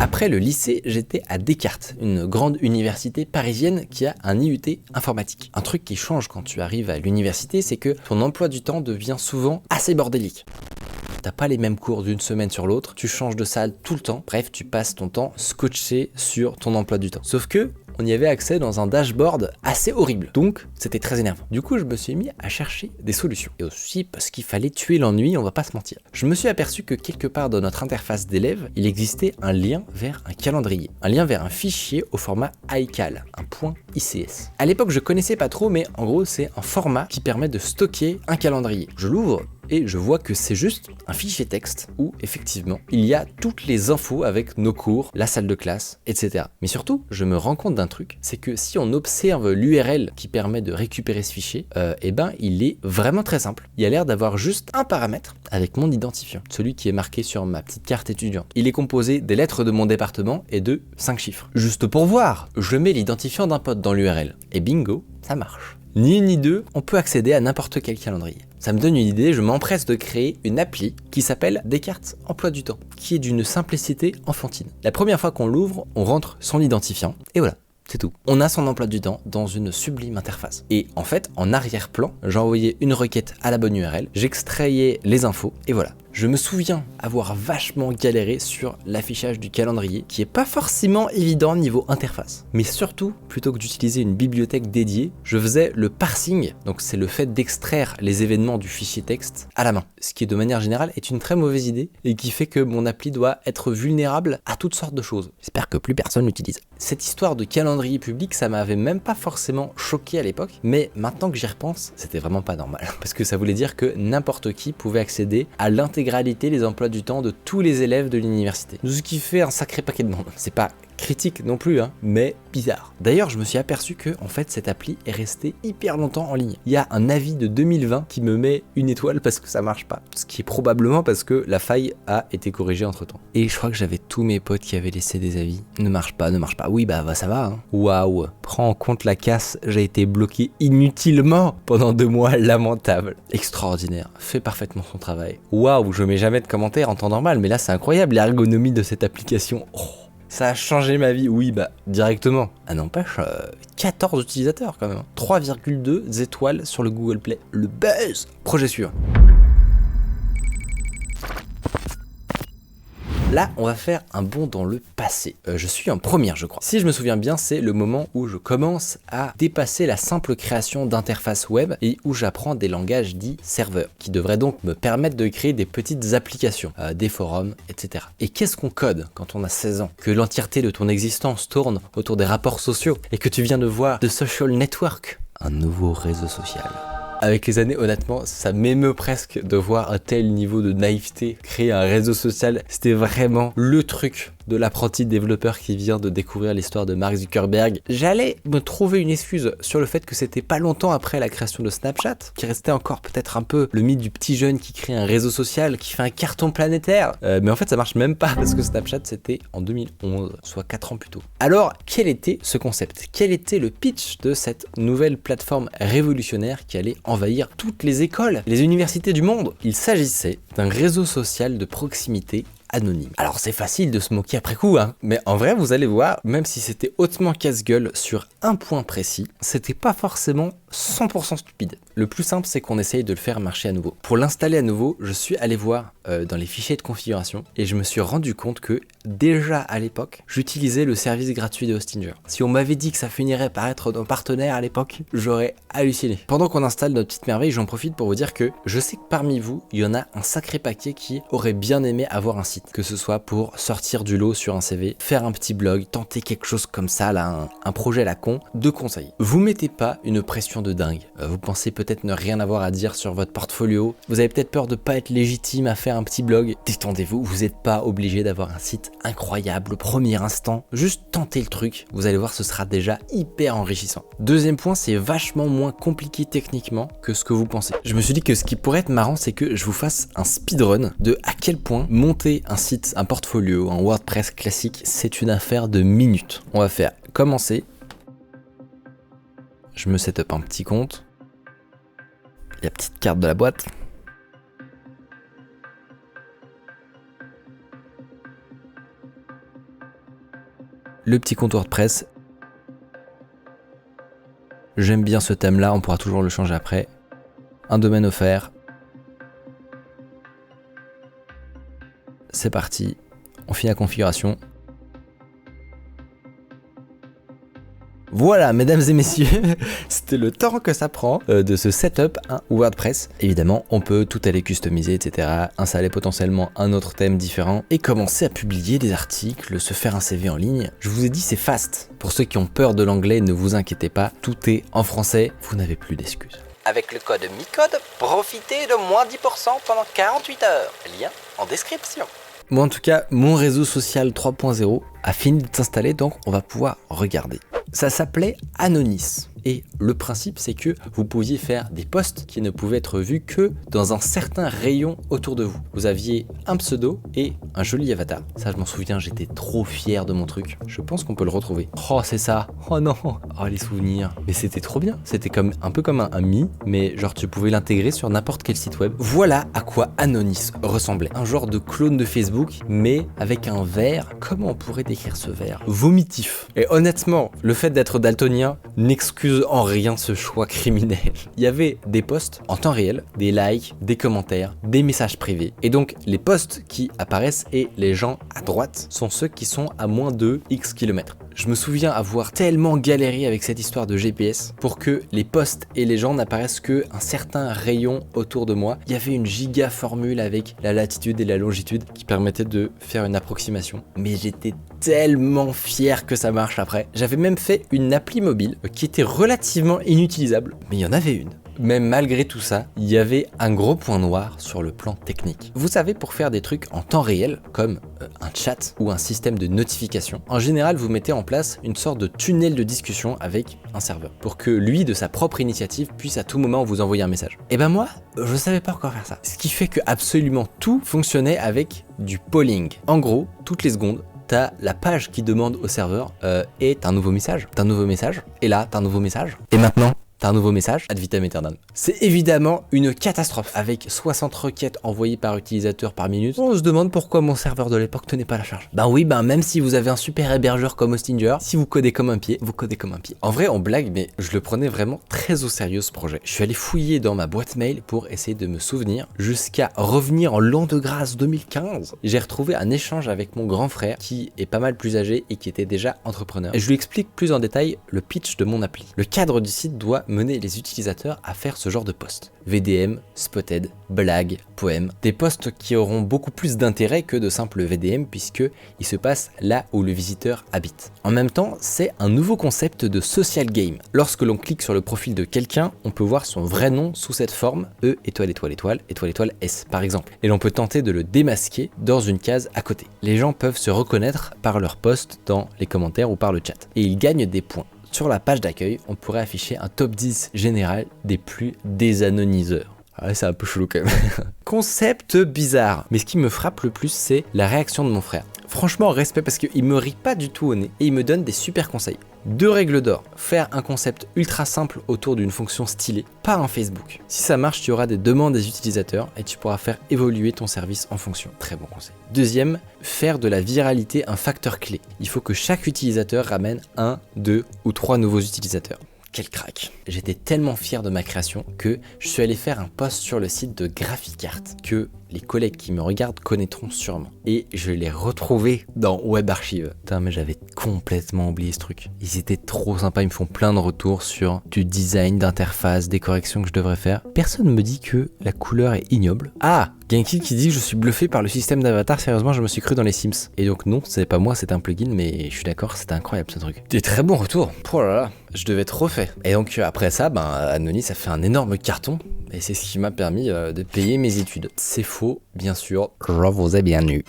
Après le lycée, j'étais à Descartes, une grande université parisienne qui a un IUT informatique. Un truc qui change quand tu arrives à l'université, c'est que ton emploi du temps devient souvent assez bordélique. T'as pas les mêmes cours d'une semaine sur l'autre, tu changes de salle tout le temps, bref, tu passes ton temps scotché sur ton emploi du temps. Sauf que, on y avait accès dans un dashboard assez horrible, donc c'était très énervant. Du coup, je me suis mis à chercher des solutions. Et aussi parce qu'il fallait tuer l'ennui, on va pas se mentir. Je me suis aperçu que quelque part dans notre interface d'élève, il existait un lien vers un calendrier. Un lien vers un fichier au format iCal, un .ics. À l'époque, je connaissais pas trop, mais en gros, c'est un format qui permet de stocker un calendrier. Je l'ouvre et je vois que c'est juste un fichier texte où, effectivement, il y a toutes les infos avec nos cours, la salle de classe, etc. Mais surtout, je me rends compte d'un truc, c'est que si on observe l'URL qui permet de récupérer ce fichier, il est vraiment très simple. Il y a l'air d'avoir juste un paramètre avec mon identifiant, celui qui est marqué sur ma petite carte étudiante. Il est composé des lettres de mon département et de 5 chiffres. Juste pour voir, je mets l'identifiant d'un pote dans l'URL et bingo, ça marche. Ni une ni deux, on peut accéder à n'importe quel calendrier. Ça me donne une idée, je m'empresse de créer une appli qui s'appelle Descartes Emploi du Temps, qui est d'une simplicité enfantine. La première fois qu'on l'ouvre, on rentre son identifiant, et voilà. C'est tout. On a son emploi du temps dans une sublime interface. Et en fait, en arrière-plan, j'envoyais une requête à la bonne URL, j'extrayais les infos, et voilà. Je me souviens avoir vachement galéré sur l'affichage du calendrier, qui est pas forcément évident niveau interface. Mais surtout, plutôt que d'utiliser une bibliothèque dédiée, je faisais le parsing, donc c'est le fait d'extraire les événements du fichier texte à la main. Ce qui de manière générale est une très mauvaise idée, et qui fait que mon appli doit être vulnérable à toutes sortes de choses. J'espère que plus personne l'utilise. Cette histoire de calendrier public, ça m'avait même pas forcément choqué à l'époque, mais maintenant que j'y repense, c'était vraiment pas normal. Parce que ça voulait dire que n'importe qui pouvait accéder à l'intégralité les emplois du temps de tous les élèves de l'université. Ce qui fait un sacré paquet de monde. C'est pas critique non plus, mais bizarre. D'ailleurs, je me suis aperçu que, en fait, cette appli est restée hyper longtemps en ligne. Il y a un avis de 2020 qui me met une étoile parce que ça marche pas. Ce qui est probablement parce que la faille a été corrigée entre temps. Et je crois que j'avais tous mes potes qui avaient laissé des avis. Ne marche pas, ne marche pas. Oui, bah ça va, hein. Waouh. Prends en compte la casse, j'ai été bloqué inutilement pendant 2 mois, lamentable. Extraordinaire. Fait parfaitement son travail. Waouh, je mets jamais de commentaires en temps normal, mais là c'est incroyable l'ergonomie de cette application. Oh. Ça a changé ma vie, oui, bah, directement. Ah n'empêche, 14 utilisateurs quand même. 3,2 étoiles sur le Google Play. Le buzz. Projet suivant. Là, on va faire un bond dans le passé. Je suis en première, je crois. Si je me souviens bien, c'est le moment où je commence à dépasser la simple création d'interfaces web et où j'apprends des langages dits serveurs, qui devraient donc me permettre de créer des petites applications, des forums, etc. Et qu'est-ce qu'on code quand on a 16 ans? Que l'entièreté de ton existence tourne autour des rapports sociaux et que tu viens de voir The Social Network, un nouveau réseau social. Avec les années, honnêtement, ça m'émeut presque de voir un tel niveau de naïveté. Créer un réseau social, c'était vraiment le truc de l'apprenti développeur qui vient de découvrir l'histoire de Mark Zuckerberg. J'allais me trouver une excuse sur le fait que c'était pas longtemps après la création de Snapchat, qui restait encore peut-être un peu le mythe du petit jeune qui crée un réseau social, qui fait un carton planétaire. Mais en fait, ça marche même pas parce que Snapchat, c'était en 2011, soit 4 ans plus tôt. Alors, quel était ce concept? Quel était le pitch de cette nouvelle plateforme révolutionnaire qui allait envahir toutes les écoles, les universités du monde? Il s'agissait d'un réseau social de proximité anonyme. Alors c'est facile de se moquer après coup, hein, mais en vrai vous allez voir, même si c'était hautement casse-gueule sur un point précis, c'était pas forcément 100% stupide. Le plus simple, c'est qu'on essaye de le faire marcher à nouveau. Pour l'installer à nouveau, je suis allé voir dans les fichiers de configuration et je me suis rendu compte que déjà à l'époque, j'utilisais le service gratuit de Hostinger. Si on m'avait dit que ça finirait par être nos partenaires à l'époque, j'aurais halluciné. Pendant qu'on installe notre petite merveille, j'en profite pour vous dire que je sais que parmi vous, il y en a un sacré paquet qui aurait bien aimé avoir un site. Que ce soit pour sortir du lot sur un CV, faire un petit blog, tenter quelque chose comme ça, là, un projet à la con, de conseils. Vous mettez pas une pression de dingue. Vous pensez peut-être ne rien avoir à dire sur votre portfolio. Vous avez peut-être peur de pas être légitime à faire un petit blog. Détendez-vous, vous n'êtes pas obligé d'avoir un site incroyable au premier instant. Juste tentez le truc. Vous allez voir, ce sera déjà hyper enrichissant. Deuxième point, c'est vachement moins compliqué techniquement que ce que vous pensez. Je me suis dit que ce qui pourrait être marrant, c'est que je vous fasse un speedrun de à quel point monter un site, un portfolio, un WordPress classique, c'est une affaire de minutes. On va faire commencer. Je me set up un petit compte. La petite carte de la boîte. le petit compte WordPress. J'aime bien ce thème-là, on pourra toujours le changer après. Un domaine offert. C'est parti, on finit la configuration. Voilà, mesdames et messieurs, c'était le temps que ça prend de ce setup un WordPress. Évidemment, on peut tout aller customiser, etc. Installer potentiellement un autre thème différent et commencer à publier des articles, se faire un CV en ligne. Je vous ai dit, c'est fast. Pour ceux qui ont peur de l'anglais, ne vous inquiétez pas, tout est en français, vous n'avez plus d'excuses. Avec le code MICODE, profitez de moins 10% pendant 48 heures. Lien en description. Moi en tout cas, mon réseau social 3.0 a fini de s'installer, donc on va pouvoir regarder. Ça s'appelait Anonis. Et le principe, c'est que vous pouviez faire des posts qui ne pouvaient être vus que dans un certain rayon autour de vous. Vous aviez un pseudo et un joli avatar. Ça, je m'en souviens, j'étais trop fier de mon truc. Je pense qu'on peut le retrouver. Oh, c'est ça. Oh non. Oh, les souvenirs. Mais c'était trop bien. C'était un peu comme un Mi, mais genre tu pouvais l'intégrer sur n'importe quel site web. Voilà à quoi Anonis ressemblait. Un genre de clone de Facebook, mais avec un vert. Comment on pourrait décrire ce vert? Vomitif. Et honnêtement, le fait d'être daltonien n'excuse en rien ce choix criminel. Il y avait des posts en temps réel, des likes, des commentaires, des messages privés. Et donc les posts qui apparaissent et les gens à droite sont ceux qui sont à moins de X kilomètres. Je me souviens avoir tellement galéré avec cette histoire de GPS pour que les posts et les gens n'apparaissent que un certain rayon autour de moi. Il y avait une giga formule avec la latitude et la longitude qui permettait de faire une approximation. Mais j'étais tellement fier que ça marche après. J'avais même fait une appli mobile qui était relativement inutilisable, mais il y en avait une. Mais malgré tout ça, il y avait un gros point noir sur le plan technique. Vous savez, pour faire des trucs en temps réel, comme un chat ou un système de notification, en général, vous mettez en place une sorte de tunnel de discussion avec un serveur, pour que lui, de sa propre initiative, puisse à tout moment vous envoyer un message. Et ben moi, je savais pas encore faire ça. Ce qui fait que absolument tout fonctionnait avec du polling. En gros, toutes les secondes, t'as la page qui demande au serveur et t'as un nouveau message, et là t'as un nouveau message, et maintenant t'as un nouveau message, ad vitam aeternam. C'est évidemment une catastrophe. Avec 60 requêtes envoyées par utilisateur par minute, on se demande pourquoi mon serveur de l'époque tenait pas la charge. Ben oui, même si vous avez un super hébergeur comme Hostinger, si vous codez comme un pied, vous codez comme un pied. En vrai, on blague, mais je le prenais vraiment très au sérieux ce projet. Je suis allé fouiller dans ma boîte mail pour essayer de me souvenir, jusqu'à revenir en l'an de grâce 2015. J'ai retrouvé un échange avec mon grand frère qui est pas mal plus âgé et qui était déjà entrepreneur. Et je lui explique plus en détail le pitch de mon appli. Le cadre du site doit mener les utilisateurs à faire ce genre de posts. VDM, spotted, blagues, poèmes. Des posts qui auront beaucoup plus d'intérêt que de simples VDM puisqu'ils se passent là où le visiteur habite. En même temps, c'est un nouveau concept de social game. Lorsque l'on clique sur le profil de quelqu'un, on peut voir son vrai nom sous cette forme, E, étoile, étoile, étoile, étoile, étoile, S par exemple. Et l'on peut tenter de le démasquer dans une case à côté. Les gens peuvent se reconnaître par leur post dans les commentaires ou par le chat. Et ils gagnent des points. Sur la page d'accueil, on pourrait afficher un top 10 général des plus désanoniseurs. Ah ouais, c'est un peu chelou quand même. Concept bizarre. Mais ce qui me frappe le plus, c'est la réaction de mon frère. Franchement, respect parce qu'il me rit pas du tout au nez et il me donne des super conseils. 2 règles d'or. Faire un concept ultra simple autour d'une fonction stylée, pas un Facebook. Si ça marche, tu auras des demandes des utilisateurs et tu pourras faire évoluer ton service en fonction. Très bon conseil. Deuxième, faire de la viralité un facteur clé. Il faut que chaque utilisateur ramène 1, 2 ou 3 nouveaux utilisateurs. Quel crack! J'étais tellement fier de ma création que je suis allé faire un post sur le site de Graphicart que les collègues qui me regardent connaîtront sûrement. Et je l'ai retrouvé dans Web Archive. Putain, mais j'avais complètement oublié ce truc. Ils étaient trop sympas, ils me font plein de retours sur du design, d'interface, des corrections que je devrais faire. Personne ne me dit que la couleur est ignoble. Ah! Genki qui dit que je suis bluffé par le système d'avatar, sérieusement je me suis cru dans les Sims. Et donc non, c'est pas moi, c'est un plugin, mais je suis d'accord, c'était incroyable ce truc. Des très bons retours. Oh là là, je devais être refait. Et donc après ça, Anonis a fait un énorme carton. Et c'est ce qui m'a permis de payer mes études. C'est faux, bien sûr, je vous ai bien eu.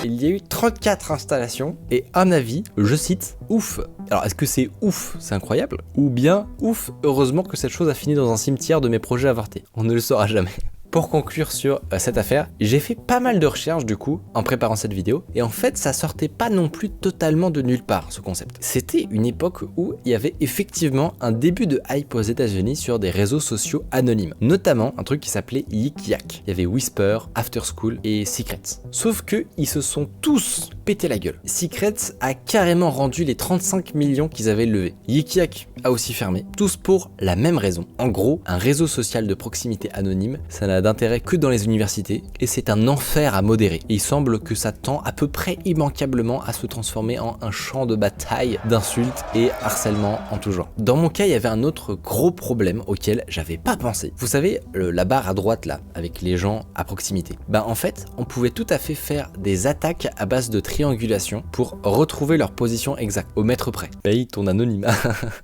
Il y a eu 34 installations et un avis, je cite, ouf. Alors est-ce que c'est ouf, c'est incroyable, ou bien ouf, heureusement que cette chose a fini dans un cimetière de mes projets avortés. On ne le saura jamais. Pour conclure sur cette affaire, j'ai fait pas mal de recherches du coup en préparant cette vidéo et en fait ça sortait pas non plus totalement de nulle part ce concept. C'était une époque où il y avait effectivement un début de hype aux États-Unis sur des réseaux sociaux anonymes, notamment un truc qui s'appelait Yik Yak. Il y avait Whisper, After School et Secrets. Sauf que ils se sont tous pété la gueule. Secrets a carrément rendu les 35 millions qu'ils avaient levés. Yik Yak a aussi fermé, tous pour la même raison. En gros, un réseau social de proximité anonyme, ça n'a d'intérêt que dans les universités et c'est un enfer à modérer. Et il semble que ça tend à peu près immanquablement à se transformer en un champ de bataille d'insultes et harcèlement en tout genre. Dans mon cas, il y avait un autre gros problème auquel j'avais pas pensé. Vous savez, la barre à droite là, avec les gens à proximité. En fait, on pouvait tout à fait faire des attaques à base de triangulation pour retrouver leur position exacte, au mètre près. Paye ton anonymat.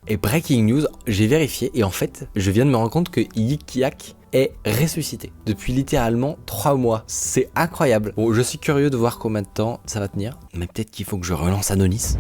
Et breaking news, j'ai vérifié et en fait, je viens de me rendre compte que Yik Yak est ressuscité depuis littéralement 3 mois. C'est incroyable. Bon, je suis curieux de voir combien de temps ça va tenir, mais peut-être qu'il faut que je relance Anonis.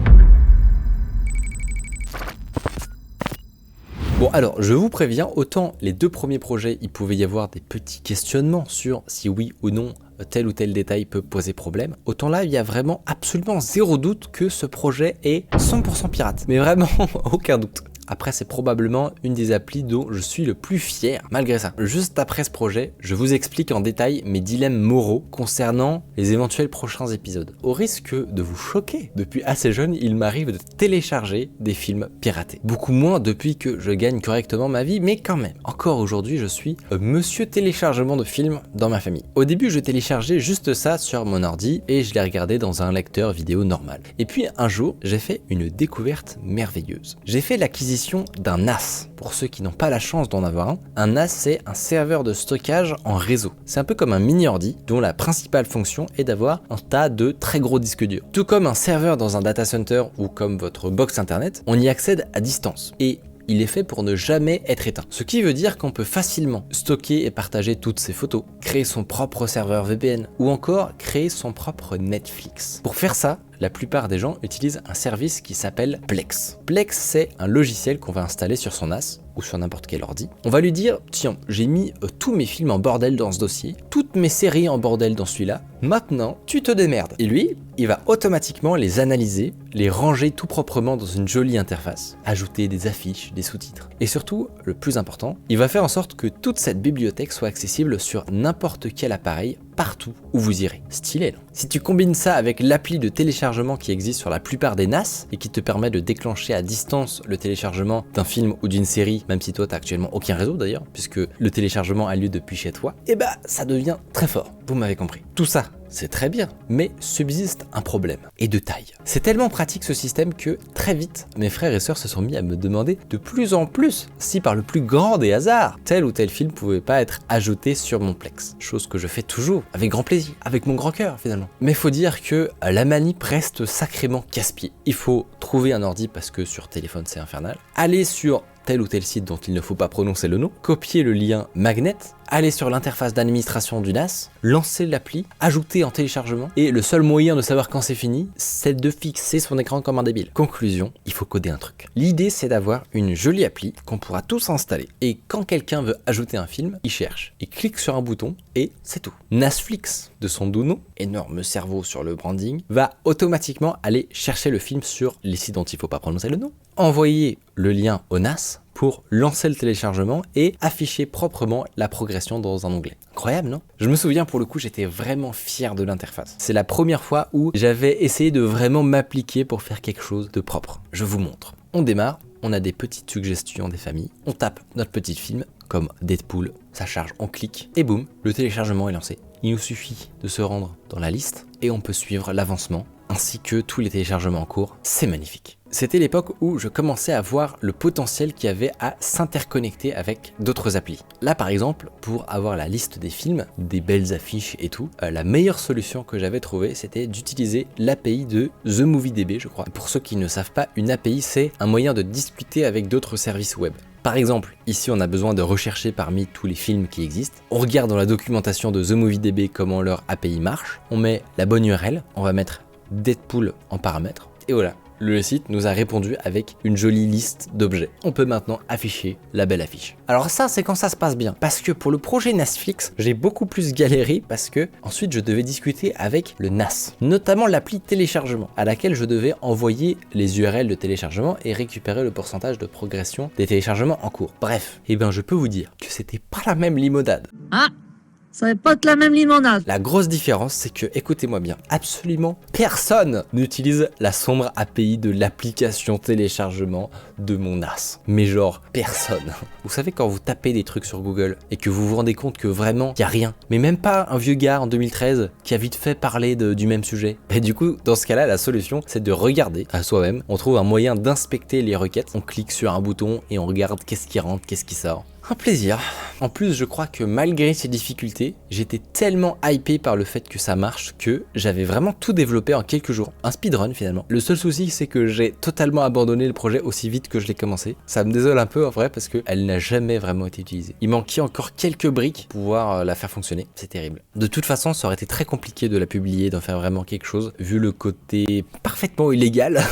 Bon alors, je vous préviens, autant les 2 premiers projets, il pouvait y avoir des petits questionnements sur si oui ou non tel ou tel détail peut poser problème, autant là, il y a vraiment absolument zéro doute que ce projet est 100% pirate. Mais vraiment, aucun doute. Après, c'est probablement une des applis dont je suis le plus fier, malgré ça. Juste après ce projet, je vous explique en détail mes dilemmes moraux concernant les éventuels prochains épisodes. Au risque de vous choquer, depuis assez jeune, il m'arrive de télécharger des films piratés. Beaucoup moins depuis que je gagne correctement ma vie, mais quand même. Encore aujourd'hui, je suis monsieur téléchargement de films dans ma famille. Au début, je téléchargeais juste ça sur mon ordi et je les regardais dans un lecteur vidéo normal. Et puis un jour, j'ai fait une découverte merveilleuse. J'ai fait l'acquisition d'un NAS. Pour ceux qui n'ont pas la chance d'en avoir un NAS, c'est un serveur de stockage en réseau. C'est un peu comme un mini ordi dont la principale fonction est d'avoir un tas de très gros disques durs. Tout comme un serveur dans un data center ou comme votre box internet, on y accède à distance. Et il est fait pour ne jamais être éteint. Ce qui veut dire qu'on peut facilement stocker et partager toutes ses photos, créer son propre serveur VPN ou encore créer son propre Netflix. Pour faire ça, la plupart des gens utilisent un service qui s'appelle Plex. Plex, c'est un logiciel qu'on va installer sur son NAS ou sur n'importe quel ordi. On va lui dire, tiens, j'ai mis tous mes films en bordel dans ce dossier, toutes mes séries en bordel dans celui-là, maintenant tu te démerdes. Et lui, il va automatiquement les analyser, les ranger tout proprement dans une jolie interface, ajouter des affiches, des sous-titres. Et surtout, le plus important, il va faire en sorte que toute cette bibliothèque soit accessible sur n'importe quel appareil, partout où vous irez. Stylé, non? Si tu combines ça avec l'appli de téléchargement qui existe sur la plupart des NAS et qui te permet de déclencher à distance le téléchargement d'un film ou d'une série, même si toi t'as actuellement aucun réseau d'ailleurs, puisque le téléchargement a lieu depuis chez toi, et ça devient très fort. Vous m'avez compris. Tout ça, c'est très bien, mais subsiste un problème, et de taille. C'est tellement pratique ce système que, très vite, mes frères et sœurs se sont mis à me demander de plus en plus si par le plus grand des hasards, tel ou tel film pouvait pas être ajouté sur mon Plex. Chose que je fais toujours, avec grand plaisir, avec mon grand cœur finalement. Mais faut dire que la manip reste sacrément casse-pied. Il faut trouver un ordi parce que sur téléphone c'est infernal, aller sur tel ou tel site dont il ne faut pas prononcer le nom, copier le lien magnet, aller sur l'interface d'administration du NAS, lancer l'appli, ajouter en téléchargement, et le seul moyen de savoir quand c'est fini, c'est de fixer son écran comme un débile. Conclusion, il faut coder un truc. L'idée c'est d'avoir une jolie appli qu'on pourra tous installer, et quand quelqu'un veut ajouter un film, il cherche, il clique sur un bouton, et c'est tout. Nasflix, de son doux nom, énorme cerveau sur le branding, va automatiquement aller chercher le film sur les sites dont il ne faut pas prononcer le nom, envoyer le lien au NAS pour lancer le téléchargement et afficher proprement la progression dans un onglet. Incroyable, non? Je me souviens, pour le coup, j'étais vraiment fier de l'interface. C'est la première fois où j'avais essayé de vraiment m'appliquer pour faire quelque chose de propre. Je vous montre. On démarre, on a des petites suggestions des familles, on tape notre petit film, comme Deadpool, ça charge, on clique, et boum, le téléchargement est lancé. Il nous suffit de se rendre dans la liste, et on peut suivre l'avancement, ainsi que tous les téléchargements en cours. C'est magnifique. C'était l'époque où je commençais à voir le potentiel qu'il y avait à s'interconnecter avec d'autres applis. Là par exemple, pour avoir la liste des films, des belles affiches et tout, la meilleure solution que j'avais trouvée, c'était d'utiliser l'API de TheMovieDB, je crois. Pour ceux qui ne savent pas, une API c'est un moyen de discuter avec d'autres services web. Par exemple, ici on a besoin de rechercher parmi tous les films qui existent. On regarde dans la documentation de TheMovieDB comment leur API marche. On met la bonne URL, on va mettre Deadpool en paramètres, et voilà. Le site nous a répondu avec une jolie liste d'objets. On peut maintenant afficher la belle affiche. Alors ça, c'est quand ça se passe bien. Parce que pour le projet Nasflix, j'ai beaucoup plus galéré parce que ensuite je devais discuter avec le NAS. Notamment l'appli téléchargement, à laquelle je devais envoyer les URL de téléchargement et récupérer le pourcentage de progression des téléchargements en cours. Bref, je peux vous dire que c'était pas la même limonade. Ah, Ça va pas être la même limonade. La grosse différence, c'est que, écoutez-moi bien, absolument personne n'utilise la sombre API de l'application téléchargement de mon NAS. Mais genre, personne. Vous savez, quand vous tapez des trucs sur Google et que vous vous rendez compte que vraiment, il n'y a rien, mais même pas un vieux gars en 2013 qui a vite fait parler du même sujet. Et du coup, dans ce cas-là, la solution, c'est de regarder à soi-même. On trouve un moyen d'inspecter les requêtes. On clique sur un bouton et on regarde qu'est-ce qui rentre, qu'est-ce qui sort. Un plaisir. En plus, je crois que malgré ces difficultés, j'étais tellement hypé par le fait que ça marche que j'avais vraiment tout développé en quelques jours. Un speedrun finalement. Le seul souci, c'est que j'ai totalement abandonné le projet aussi vite que je l'ai commencé. Ça me désole un peu en vrai parce qu'elle n'a jamais vraiment été utilisée. Il manquait encore quelques briques pour pouvoir la faire fonctionner. C'est terrible. De toute façon, ça aurait été très compliqué de la publier, d'en faire vraiment quelque chose, vu le côté parfaitement illégal